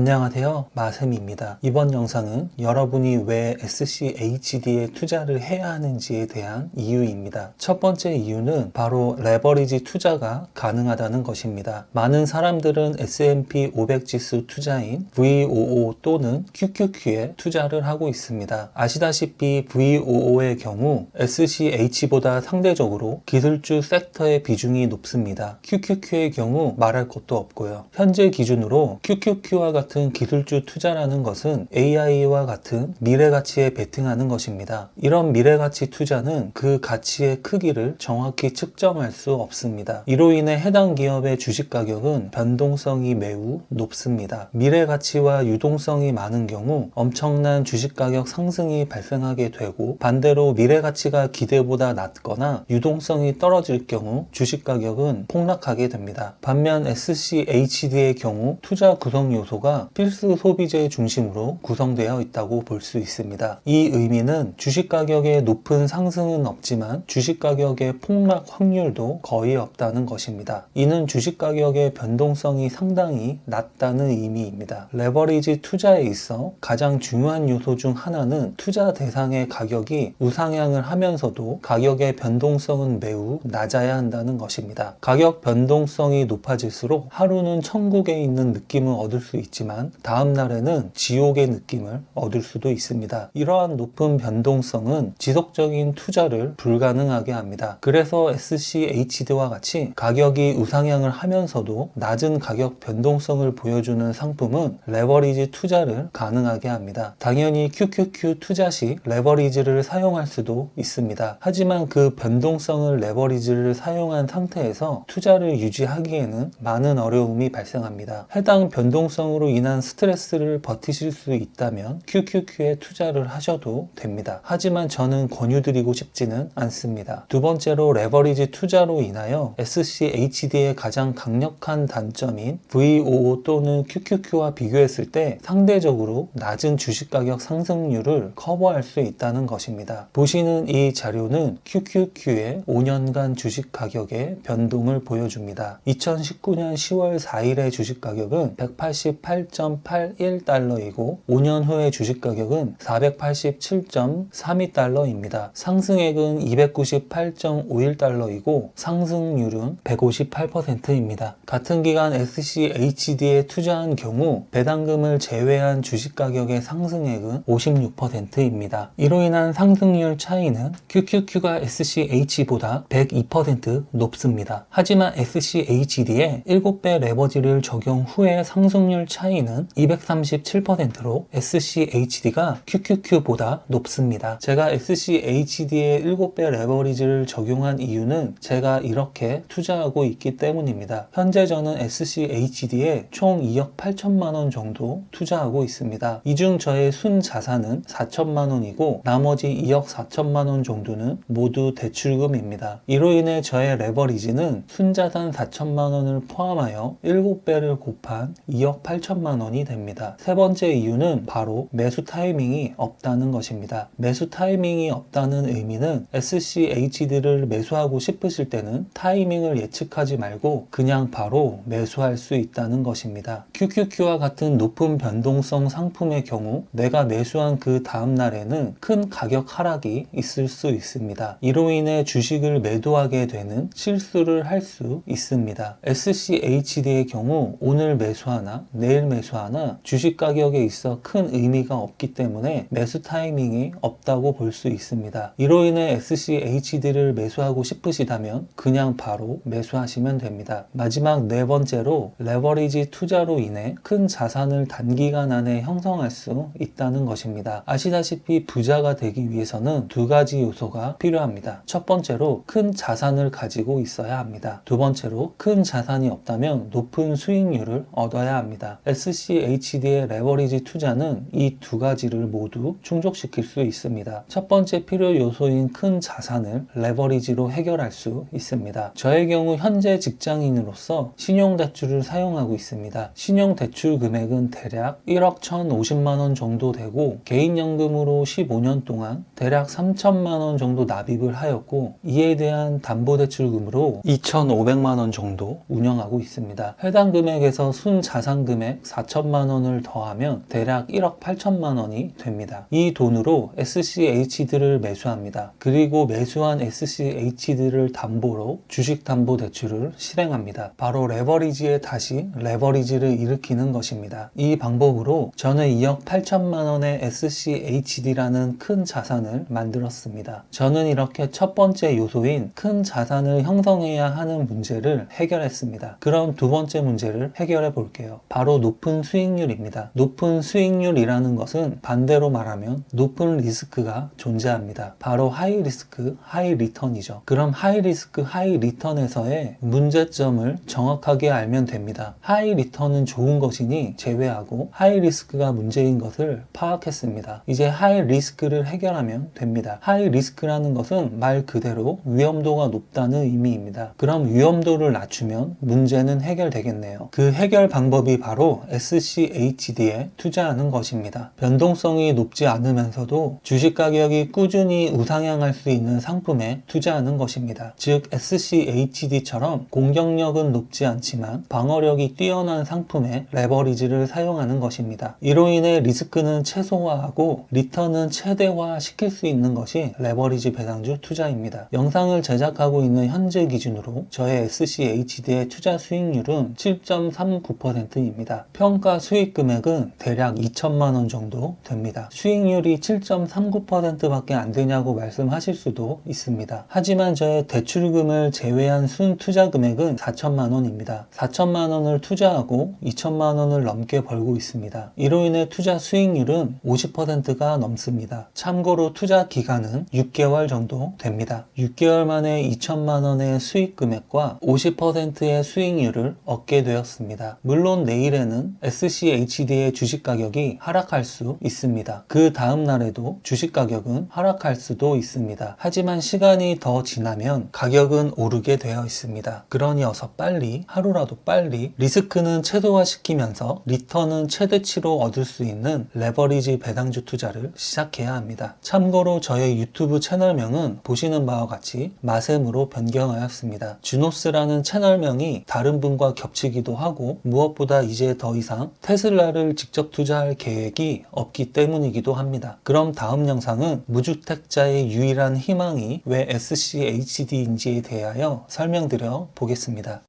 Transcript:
안녕하세요, 마셈입니다. 이번 영상은 여러분이 왜 SCHD에 투자를 해야 하는지에 대한 이유입니다. 첫 번째 이유는 바로 레버리지 투자가 가능하다는 것입니다. 많은 사람들은 S&P 500 지수 투자인 VOO 또는 QQQ에 투자를 하고 있습니다. 아시다시피 VOO의 경우 SCH보다 상대적으로 기술주 섹터의 비중이 높습니다. QQQ의 경우 말할 것도 없고요. 현재 기준으로 QQQ와 같은 기술주 투자라는 것은 AI와 같은 미래가치에 베팅하는 것입니다. 이런 미래가치 투자는 그 가치의 크기를 정확히 측정할 수 없습니다. 이로 인해 해당 기업의 주식 가격은 변동성이 매우 높습니다. 미래가치와 유동성이 많은 경우 엄청난 주식 가격 상승이 발생하게 되고, 반대로 미래가치가 기대보다 낮거나 유동성이 떨어질 경우 주식 가격은 폭락하게 됩니다. 반면 SCHD의 경우 투자 구성 요소가 필수 소비재 중심으로 구성되어 있다고 볼 수 있습니다. 이 의미는 주식 가격의 높은 상승은 없지만 주식 가격의 폭락 확률도 거의 없다는 것입니다. 이는 주식 가격의 변동성이 상당히 낮다는 의미입니다. 레버리지 투자에 있어 가장 중요한 요소 중 하나는 투자 대상의 가격이 우상향을 하면서도 가격의 변동성은 매우 낮아야 한다는 것입니다. 가격 변동성이 높아질수록 하루는 천국에 있는 느낌을 얻을 수 있지만 다음 날에는 지옥의 느낌을 얻을 수도 있습니다. 이러한 높은 변동성은 지속적인 투자를 불가능하게 합니다. 그래서 SCHD와 같이 가격이 우상향을 하면서도 낮은 가격 변동성을 보여주는 상품은 레버리지 투자를 가능하게 합니다. 당연히 QQQ 투자 시 레버리지를 사용할 수도 있습니다. 하지만 그 변동성을 레버리지를 사용한 상태에서 투자를 유지하기에는 많은 어려움이 발생합니다. 해당 변동성으로 인한 스트레스를 버티실 수 있다면 QQQ에 투자를 하셔도 됩니다. 하지만 저는 권유드리고 싶지는 않습니다. 두 번째로 레버리지 투자로 인하여 SCHD의 가장 강력한 단점인 VOO 또는 QQQ와 비교했을 때 상대적으로 낮은 주식가격 상승률을 커버할 수 있다는 것입니다. 보시는 이 자료는 QQQ의 5년간 주식가격의 변동을 보여줍니다. 2019년 10월 4일의 주식가격은 188.81달러이고 5년 후의 주식가격은 487.32달러입니다. 상승액은 298.51달러이고 상승률은 158%입니다. 같은 기간 SCHD에 투자한 경우 배당금을 제외한 주식가격의 상승액은 56%입니다. 이로 인한 상승률 차이는 QQQ가 SCH보다 102% 높습니다. 하지만 SCHD에 7배 레버지를 적용 후의 상승률 차이는 237%로 SCHD가 QQQ보다 높습니다. 제가 SCHD에 7배 레버리지를 적용한 이유는 제가 이렇게 투자하고 있기 때문입니다. 현재 저는 SCHD에 총 2억 8천만 원 정도 투자하고 있습니다. 이 중 저의 순 자산은 4천만 원이고 나머지 2억 4천만 원 정도는 모두 대출금입니다. 이로 인해 저의 레버리지는 순자산 4천만 원을 포함하여 7배를 곱한 2억 8천만 원이 됩니다. 세 번째 이유는 바로 매수 타이밍이 없다는 것입니다. 매수 타이밍이 없다는 의미는 SCHD를 매수하고 싶으실 때는 타이밍을 예측하지 말고 그냥 바로 매수할 수 있다는 것입니다. QQQ와 같은 높은 변동성 상품의 경우 내가 매수한 그 다음 날에는 큰 가격 하락이 있을 수 있습니다. 이로 인해 주식을 매도하게 되는 실수를 할 수 있습니다. SCHD의 경우 오늘 매수하나 내일 매수하나 주식 가격에 있어 큰 의미가 없기 때문에 매수 타이밍이 없다고 볼 수 있습니다. 이로 인해 SCHD를 매수하고 싶으시다면 그냥 바로 매수하시면 됩니다. 마지막 네 번째로 레버리지 투자로 인해 큰 자산을 단기간 안에 형성할 수 있다는 것입니다. 아시다시피 부자가 되기 위해서는 두 가지 요소가 필요합니다. 첫 번째로 큰 자산을 가지고 있어야 합니다. 두 번째로 큰 자산이 없다면 높은 수익률을 얻어야 합니다. SCHD의 레버리지 투자는 이 두 가지를 모두 충족시킬 수 있습니다. 첫 번째 필요 요소인 큰 자산을 레버리지로 해결할 수 있습니다. 저의 경우 현재 직장인으로서 신용대출을 사용하고 있습니다. 신용대출 금액은 대략 1억 1,050만 원 정도 되고 개인연금으로 15년 동안 대략 3천만 원 정도 납입을 하였고 이에 대한 담보대출금으로 2,500만 원 정도 운영하고 있습니다. 해당 금액에서 순자산 금액 4천만 원을 더하면 대략 1억 8천만 원이 됩니다. 이 돈으로 SCHD를 매수합니다. 그리고 매수한 SCHD를 담보로 주식담보대출을 실행합니다. 바로 레버리지에 다시 레버리지를 일으키는 것입니다. 이 방법으로 저는 2억 8천만 원의 SCHD라는 큰 자산을 만들었습니다. 저는 이렇게 첫 번째 요소인 큰 자산을 형성해야 하는 문제를 해결했습니다. 그럼 두 번째 문제를 해결해 볼게요. 바로 높은 수익률입니다. 높은 수익률이라는 것은 반대로 말하면 높은 리스크가 존재합니다. 바로 하이 리스크, 하이 리턴이죠. 그럼 하이 리스크, 하이 리턴에서의 문제점을 정확하게 알면 됩니다. 하이 리턴은 좋은 것이니 제외하고 하이 리스크가 문제인 것을 파악했습니다. 이제 하이 리스크를 해결하면 됩니다. 하이 리스크라는 것은 말 그대로 위험도가 높다는 의미입니다. 그럼 위험도를 낮추면 문제는 해결되겠네요. 그 해결 방법이 바로 SCHD에 투자하는 것입니다. 변동성이 높지 않으면서도 주식 가격이 꾸준히 우상향할 수 있는 상품에 투자하는 것입니다. 즉 SCHD처럼 공격력은 높지 않지만 방어력이 뛰어난 상품에 레버리지를 사용하는 것입니다. 이로 인해 리스크는 최소화하고 리턴은 최대화 시킬 수 있는 것이 레버리지 배당주 투자입니다. 영상을 제작하고 있는 현재 기준으로 저의 SCHD의 투자 수익률은 7.39%입니다. 평가 수익 금액은 대략 2천만 원 정도 됩니다. 수익률이 7.39%밖에 안 되냐고 말씀하실 수도 있습니다. 하지만 저의 대출금을 제외한 순 투자 금액은 4천만 원입니다. 4천만 원을 투자하고 2천만 원을 넘게 벌고 있습니다. 이로 인해 투자 수익률은 50%가 넘습니다. 참고로 투자 기간은 6개월 정도 됩니다. 6개월 만에 2천만 원의 수익 금액과 50%의 수익률을 얻게 되었습니다. 물론 내일에는 SCHD의 주식 가격이 하락할 수 있습니다. 그 다음 날에도 주식 가격은 하락할 수도 있습니다. 하지만 시간이 더 지나면 가격은 오르게 되어 있습니다. 그러니 어서 빨리, 하루라도 빨리 리스크는 최소화시키면서 리턴은 최대치로 얻을 수 있는 레버리지 배당주 투자를 시작해야 합니다. 참고로 저의 유튜브 채널명은 보시는 바와 같이 마셈으로 변경하였습니다. 주노스라는 채널명이 다른 분과 겹치기도 하고 무엇보다 이제 더 이상 테슬라를 직접 투자할 계획이 없기 때문이기도 합니다. 그럼 다음 영상은 무주택자의 유일한 희망이 왜 SCHD인지에 대하여 설명드려 보겠습니다.